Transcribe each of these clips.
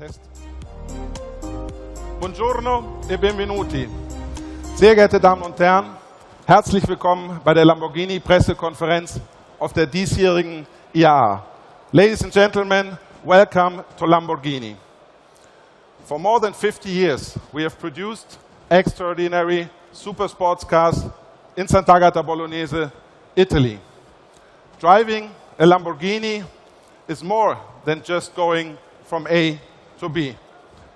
Test. Buongiorno e benvenuti. Sehr geehrte Damen und Herren, herzlich willkommen bei der Lamborghini Pressekonferenz auf der diesjährigen IAA. Ladies and gentlemen, welcome to Lamborghini. For more than 50 years, we have produced extraordinary super sports cars in Sant'Agata Bolognese, Italy. Driving a Lamborghini is more than just going from A to B.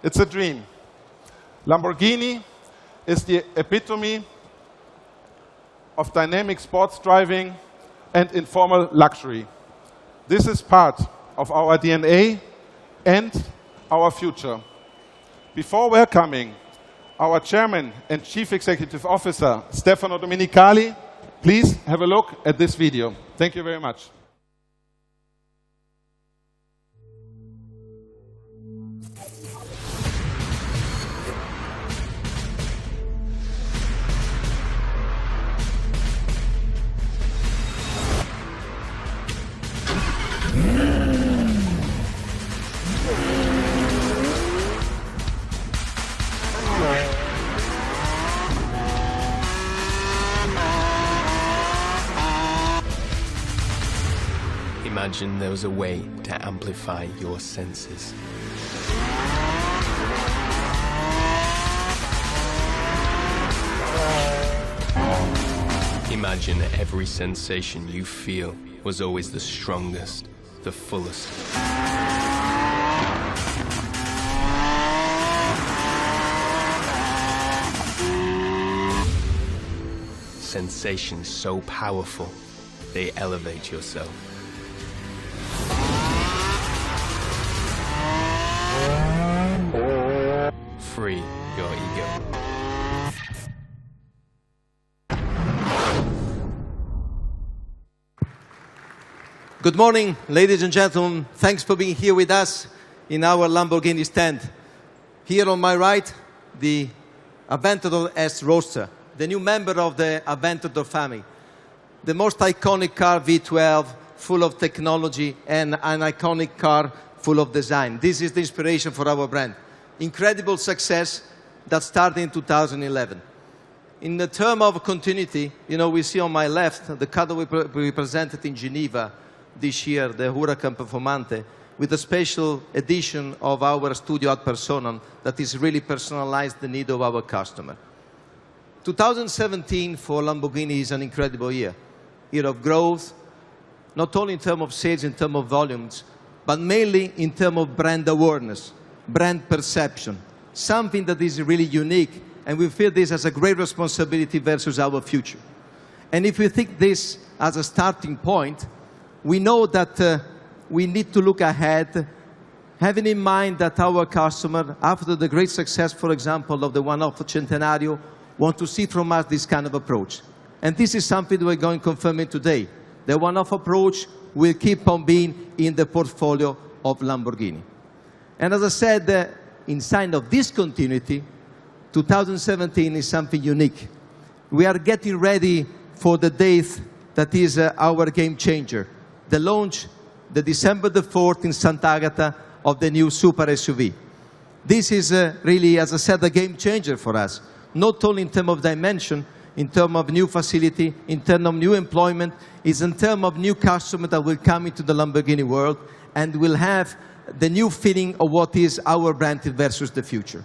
It's a dream. Lamborghini is the epitome of dynamic sports driving and informal luxury. This is part of our DNA and our future. Before welcoming our Chairman and Chief Executive Officer, Stefano Domenicali, please have a look at this video. Thank you very much. Imagine there was a way to amplify your senses. Imagine every sensation you feel was always the strongest, the fullest. Sensations so powerful, they elevate yourself. Free your ego. Good morning, ladies and gentlemen. Thanks for being here with us in our Lamborghini stand. Here on my right, the Aventador S Roadster, the new member of the Aventador family. The most iconic car, V12, full of technology, and an iconic car full of design. This is the inspiration for our brand. Incredible success that started in 2011. In the term of continuity, we see on my left the car that we presented in Geneva this year, the Huracan Performante, with a special edition of our studio ad personam that is really personalized the need of our customer. 2017 for Lamborghini is an incredible year of growth, not only in terms of sales, in terms of volumes, but mainly in terms of brand awareness, brand perception, something that is really unique, and we feel this as a great responsibility versus our future. And if we think this as a starting point, we know that we need to look ahead, having in mind that our customer, after the great success, for example, of the one-off Centenario, want to see from us this kind of approach. And this is something we're going to confirm today. The one-off approach will keep on being in the portfolio of Lamborghini. And as I said, in sign of this continuity, 2017 is something unique. We are getting ready for the date that is our game changer, the launch, the December the 4th in Sant'Agata of the new super SUV. This is really, as I said, a game changer for us, not only in terms of dimension, in terms of new facility, in terms of new employment, it's in terms of new customers that will come into the Lamborghini world and will have the new feeling of what is our brand versus the future.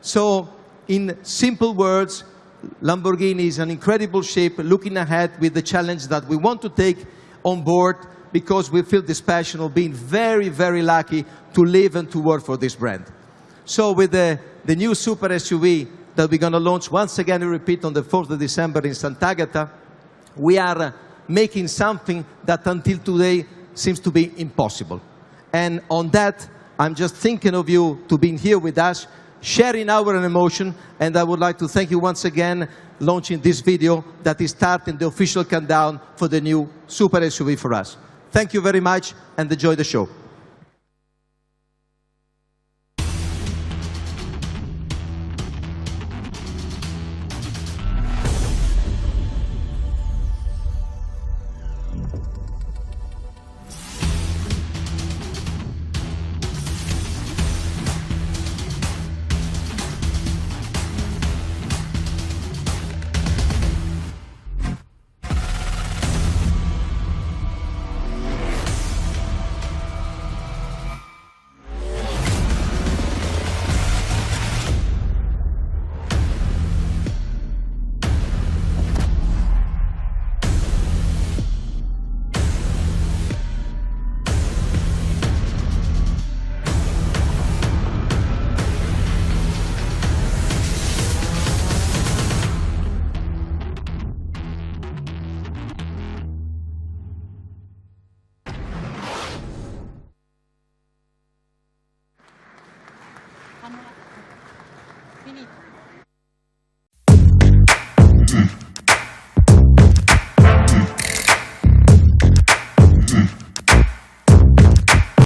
So, in simple words, Lamborghini is an incredible shape, looking ahead with the challenge that we want to take on board because we feel this passion of being very, very lucky to live and to work for this brand. So with the new super SUV that we're going to launch, once again, we repeat, on the 4th of December in Sant'Agata, we are making something that until today seems to be impossible. And on that, I'm just thinking of you to be here with us, sharing our emotion, and I would like to thank you once again launching this video that is starting the official countdown for the new super SUV for us. Thank you very much and enjoy the show.